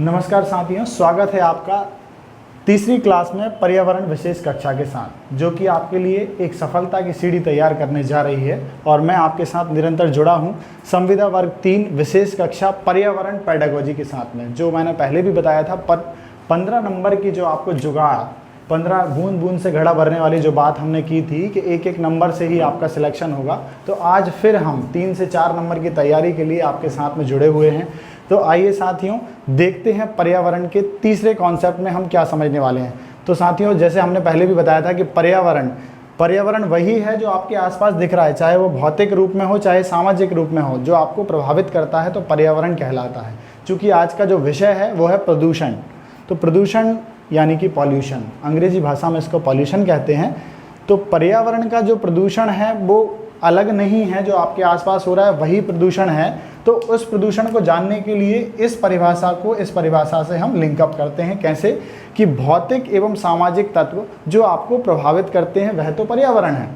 नमस्कार साथियों, स्वागत है आपका तीसरी क्लास में पर्यावरण विशेष कक्षा के साथ, जो कि आपके लिए एक सफलता की सीढ़ी तैयार करने जा रही है। और मैं आपके साथ निरंतर जुड़ा हूं संविदा वर्ग 3 विशेष कक्षा पर्यावरण पेडागोजी के साथ में, जो मैंने पहले भी बताया था। पर 15 नंबर की जो आपको जुगाड़, 15 बूंद बूंद से घड़ा भरने वाली जो बात हमने की थी कि एक एक नंबर से ही आपका सिलेक्शन होगा, तो आज फिर हम 3 से 4 नंबर की तैयारी के लिए आपके साथ में जुड़े हुए हैं। तो आइए साथियों, देखते हैं पर्यावरण के तीसरे कॉन्सेप्ट में हम क्या समझने वाले हैं। तो साथियों, जैसे हमने पहले भी बताया था कि पर्यावरण वही है जो आपके आसपास दिख रहा है, चाहे वो भौतिक रूप में हो चाहे सामाजिक रूप में हो, जो आपको प्रभावित करता है तो पर्यावरण कहलाता है। चूँकि आज का जो विषय है वो है प्रदूषण। तो प्रदूषण यानी कि पॉल्यूशन, अंग्रेजी भाषा में इसको पॉल्यूशन कहते हैं। तो पर्यावरण का जो प्रदूषण है वो अलग नहीं है, जो आपके आसपास हो रहा है वही प्रदूषण है। तो उस प्रदूषण को जानने के लिए इस परिभाषा से हम लिंकअप करते हैं। कैसे कि भौतिक एवं सामाजिक तत्व जो आपको प्रभावित करते हैं वह तो पर्यावरण है,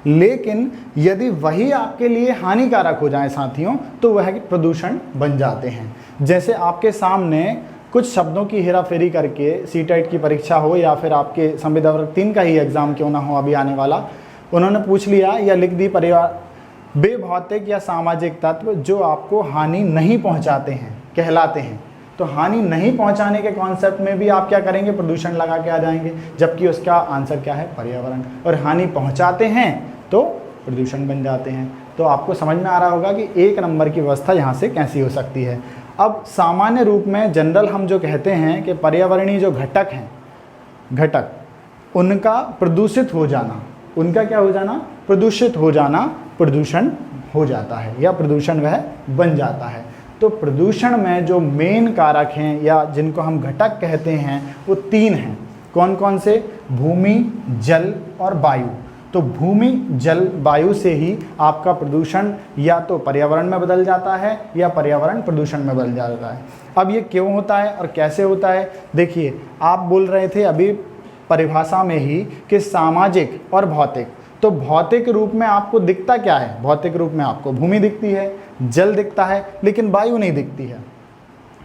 लेकिन यदि वही आपके लिए हानिकारक हो जाए साथियों, तो वह प्रदूषण बन जाते हैं। जैसे आपके सामने कुछ शब्दों की हेराफेरी करके सीटेट की परीक्षा हो या फिर आपके संविदा वर्ग 3 का ही एग्ज़ाम क्यों ना हो अभी आने वाला, उन्होंने पूछ लिया या लिख दी बेभौतिक या सामाजिक तत्व जो आपको हानि नहीं पहुंचाते हैं कहलाते हैं। तो हानि नहीं पहुंचाने के कॉन्सेप्ट में भी आप क्या करेंगे, प्रदूषण लगा के आ जाएंगे, जबकि उसका आंसर क्या है, पर्यावरण। और हानि पहुंचाते हैं तो प्रदूषण बन जाते हैं। तो आपको समझ में आ रहा होगा कि 1 नंबर की व्यवस्था यहाँ से कैसी हो सकती है। अब सामान्य रूप में जनरल हम जो कहते हैं कि पर्यावरणीय जो घटक उनका प्रदूषित हो जाना, उनका क्या हो जाना, प्रदूषित हो जाना, प्रदूषण हो जाता है या प्रदूषण वह बन जाता है। तो प्रदूषण में जो मेन कारक हैं या जिनको हम घटक कहते हैं वो 3 हैं। कौन कौन से? भूमि, जल और वायु। तो भूमि, जल, वायु से ही आपका प्रदूषण या तो पर्यावरण में बदल जाता है या पर्यावरण प्रदूषण में बदल जाता है। अब ये क्यों होता है और कैसे होता है? देखिए, आप बोल रहे थे अभी परिभाषा में ही कि सामाजिक और भौतिक। तो भौतिक रूप में आपको दिखता क्या है? भौतिक रूप में आपको भूमि दिखती है, जल दिखता है, लेकिन वायु नहीं दिखती है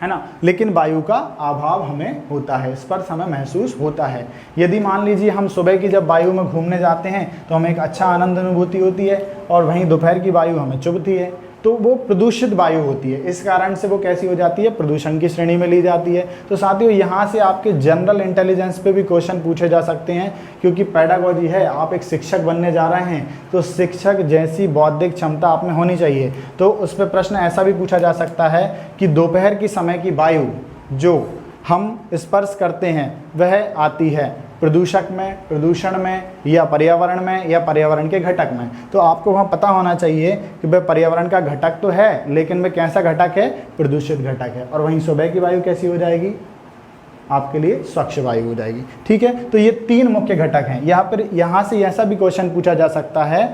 ना। लेकिन वायु का अभाव हमें होता है, स्पर्श हमें महसूस होता है। यदि मान लीजिए हम सुबह की जब वायु में घूमने जाते हैं तो हमें एक अच्छा आनंद अनुभूति होती है, और वहीं दोपहर की वायु हमें चुभती है, तो वो प्रदूषित वायु होती है। इस कारण से वो कैसी हो जाती है, प्रदूषण की श्रेणी में ली जाती है। तो साथियों, यहाँ से आपके जनरल इंटेलिजेंस पे भी क्वेश्चन पूछे जा सकते हैं, क्योंकि पेडागोजी है, आप एक शिक्षक बनने जा रहे हैं, तो शिक्षक जैसी बौद्धिक क्षमता आप में होनी चाहिए। तो उस पर प्रश्न ऐसा भी पूछा जा सकता है कि दोपहर की समय की वायु जो हम स्पर्श करते हैं वह आती है प्रदूषण में या पर्यावरण में या पर्यावरण के घटक में। तो आपको वहाँ पता होना चाहिए कि वह पर्यावरण का घटक तो है, लेकिन वह कैसा घटक है, प्रदूषित घटक है। और वहीं सुबह की वायु कैसी हो जाएगी, आपके लिए स्वच्छ वायु हो जाएगी। ठीक है, तो ये 3 मुख्य घटक हैं। यहाँ से ऐसा भी क्वेश्चन पूछा जा सकता है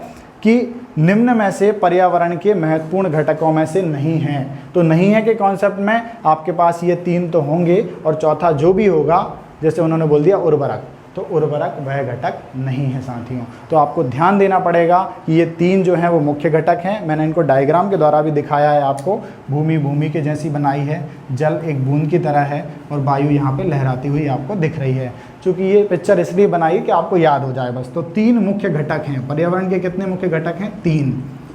कि निम्न में से पर्यावरण के महत्वपूर्ण घटकों में से नहीं है। तो नहीं है के कॉन्सेप्ट में आपके पास ये 3 तो होंगे, और चौथा जो भी होगा, जैसे उन्होंने बोल दिया उर्वरक, तो उर्वरक वह घटक नहीं है साथियों। तो आपको ध्यान देना पड़ेगा कि ये 3 जो हैं वो मुख्य घटक हैं। मैंने इनको डायग्राम के द्वारा भी दिखाया है आपको। भूमि के जैसी बनाई है, जल एक बूंद की तरह है, और वायु यहाँ पे लहराती हुई आपको दिख रही है। चूँकि ये पिक्चर इसलिए बनाई कि आपको याद हो जाए बस। तो 3 मुख्य घटक हैं पर्यावरण के। कितने मुख्य घटक हैं? 3।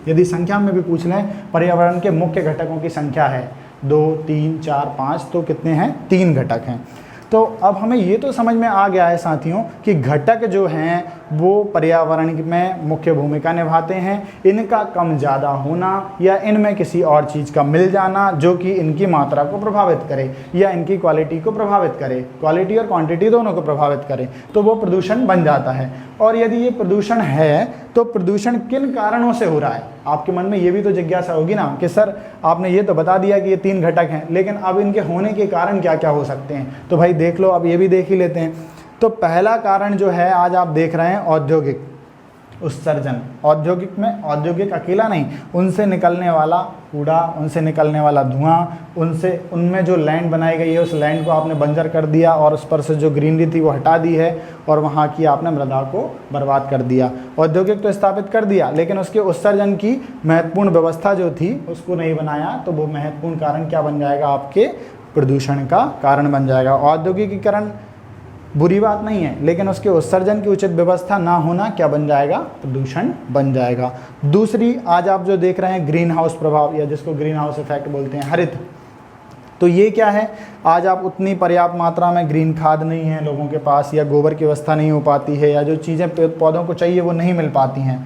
यदि संख्या में भी पूछ लें, पर्यावरण के मुख्य घटकों की संख्या है 2, 3, 4, 5, तो कितने हैं? 3 घटक हैं। तो अब हमें ये तो समझ में आ गया है साथियों कि घटक जो हैं वो पर्यावरण में मुख्य भूमिका निभाते हैं। इनका कम ज़्यादा होना या इनमें किसी और चीज़ का मिल जाना जो कि इनकी मात्रा को प्रभावित करे या इनकी क्वालिटी को प्रभावित करे, क्वालिटी और क्वांटिटी दोनों को प्रभावित करे, तो वो प्रदूषण बन जाता है। और यदि ये प्रदूषण है तो प्रदूषण किन कारणों से हो रहा है? आपके मन में ये भी तो जिज्ञासा होगी ना कि सर आपने ये तो बता दिया कि ये 3 घटक हैं, लेकिन अब इनके होने के कारण क्या क्या हो सकते हैं? तो भाई देख लो, अब ये भी देख ही लेते हैं। तो पहला कारण जो है आज आप देख रहे हैं, औद्योगिक उत्सर्जन। औद्योगिक अकेला नहीं, उनसे निकलने वाला कूड़ा, उनसे निकलने वाला धुआं, उनमें जो लैंड बनाई गई है उस लैंड को आपने बंजर कर दिया, और उस पर से जो ग्रीनरी थी वो हटा दी है, और वहाँ की आपने मृदा को बर्बाद कर दिया। औद्योगिक तो स्थापित कर दिया, लेकिन उसके उत्सर्जन की महत्वपूर्ण व्यवस्था जो थी उसको नहीं बनाया, तो वो महत्वपूर्ण कारण क्या बन जाएगा? आपके प्रदूषण का कारण बन जाएगा। औद्योगिकीकरण बुरी बात नहीं है, लेकिन उसके उत्सर्जन की उचित व्यवस्था ना होना क्या बन जाएगा, प्रदूषण बन जाएगा। दूसरी, आज आप जो देख रहे हैं ग्रीन हाउस प्रभाव, या जिसको ग्रीन हाउस इफेक्ट बोलते हैं, हरित, तो ये क्या है, आज आप उतनी पर्याप्त मात्रा में ग्रीन खाद नहीं है लोगों के पास, या गोबर की व्यवस्था नहीं हो पाती है, या जो चीज़ें पौधों को चाहिए वो नहीं मिल पाती हैं।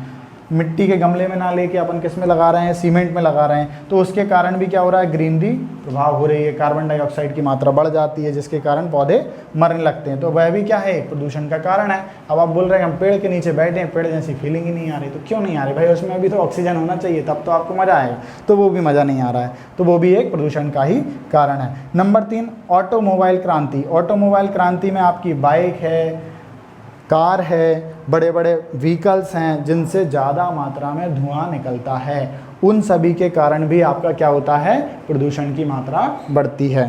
मिट्टी के गमले में ना लेके अपन किस में लगा रहे हैं, सीमेंट में लगा रहे हैं, तो उसके कारण भी क्या हो रहा है, ग्रीनरी प्रभाव हो रही है, कार्बन डाइऑक्साइड की मात्रा बढ़ जाती है, जिसके कारण पौधे मरने लगते हैं। तो वह भी क्या है, एक प्रदूषण का कारण है। अब आप बोल रहे हैं हम पेड़ के नीचे बैठे हैं, पेड़ जैसी फीलिंग ही नहीं आ रही, तो क्यों नहीं आ रही भाई, उसमें भी तो ऑक्सीजन होना चाहिए, तब तो आपको मज़ा आएगा, तो वो भी मज़ा नहीं आ रहा है, तो वो भी एक प्रदूषण का ही कारण है। नंबर 3, ऑटोमोबाइल क्रांति। ऑटोमोबाइल क्रांति में आपकी बाइक है, कार है, बड़े बड़े व्हीकल्स हैं जिनसे ज़्यादा मात्रा में धुआं निकलता है, उन सभी के कारण भी आपका क्या होता है, प्रदूषण की मात्रा बढ़ती है।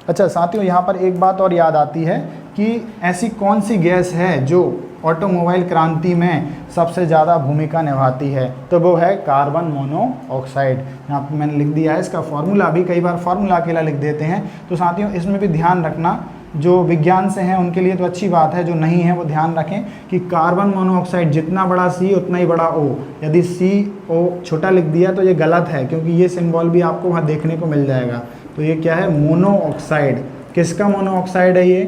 अच्छा साथियों, यहाँ पर एक बात और याद आती है कि ऐसी कौन सी गैस है जो ऑटोमोबाइल क्रांति में सबसे ज़्यादा भूमिका निभाती है, तो वो है कार्बन मोनोऑक्साइड। यहाँ पर मैंने लिख दिया है इसका फॉर्मूला भी, कई बार फॉर्मूला अकेला लिख देते हैं, तो साथियों इसमें भी ध्यान रखना, जो विज्ञान से हैं उनके लिए तो अच्छी बात है, जो नहीं है वो ध्यान रखें कि कार्बन मोनोऑक्साइड जितना बड़ा C उतना ही बड़ा O। यदि CO छोटा लिख दिया तो ये गलत है, क्योंकि ये सिंबल भी आपको वहाँ देखने को मिल जाएगा। तो ये क्या है, मोनोऑक्साइड। किसका मोनोऑक्साइड है, ये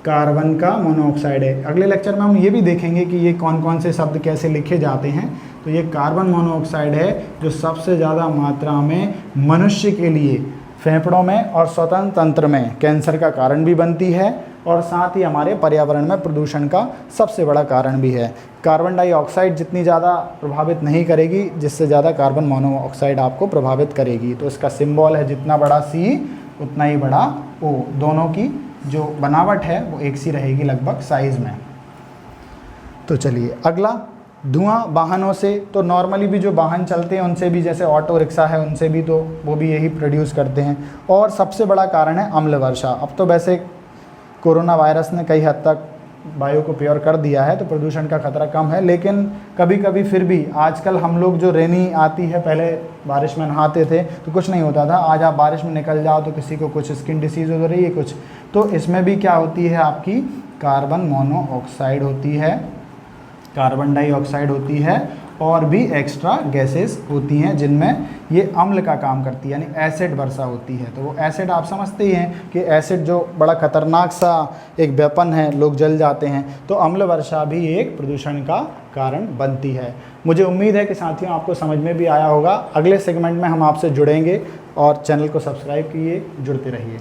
कार्बन का मोनोऑक्साइड है। अगले लेक्चर में हम ये भी देखेंगे कि ये कौन कौन से शब्द कैसे लिखे जाते हैं। तो ये कार्बन मोनोऑक्साइड है जो सबसे ज़्यादा मात्रा में मनुष्य के लिए फेफड़ों में और श्वसन तंत्र में कैंसर का कारण भी बनती है, और साथ ही हमारे पर्यावरण में प्रदूषण का सबसे बड़ा कारण भी है। कार्बन डाइऑक्साइड जितनी ज़्यादा प्रभावित नहीं करेगी, जिससे ज़्यादा कार्बन मोनोऑक्साइड आपको प्रभावित करेगी। तो इसका सिंबल है जितना बड़ा C उतना ही बड़ा O। दोनों की जो बनावट है वो एक सी रहेगी लगभग साइज़ में। तो चलिए अगला, धुआं वाहनों से। तो नॉर्मली भी जो वाहन चलते हैं उनसे भी, जैसे ऑटो रिक्शा है, उनसे भी तो वो भी यही प्रोड्यूस करते हैं। और सबसे बड़ा कारण है अम्ल वर्षा। अब तो वैसे कोरोना वायरस ने कई हद तक वायु को प्योर कर दिया है, तो प्रदूषण का खतरा कम है, लेकिन कभी कभी फिर भी आजकल हम लोग जो रेनी आती है, पहले बारिश में नहाते थे तो कुछ नहीं होता था, आज आप बारिश में निकल जाओ तो किसी को कुछ स्किन डिसीज़ हो रही है कुछ, तो इसमें भी क्या होती है, आपकी कार्बन मोनोऑक्साइड होती है, कार्बन डाइऑक्साइड होती है, और भी एक्स्ट्रा गैसेस होती हैं जिनमें ये अम्ल का काम करती है, यानी एसिड वर्षा होती है। तो वो एसिड आप समझते ही हैं कि एसिड जो बड़ा खतरनाक सा एक वेपन है, लोग जल जाते हैं, तो अम्ल वर्षा भी एक प्रदूषण का कारण बनती है। मुझे उम्मीद है कि साथियों आपको समझ में भी आया होगा। अगले सेगमेंट में हम आपसे जुड़ेंगे, और चैनल को सब्सक्राइब कीजिए, जुड़ते रहिए।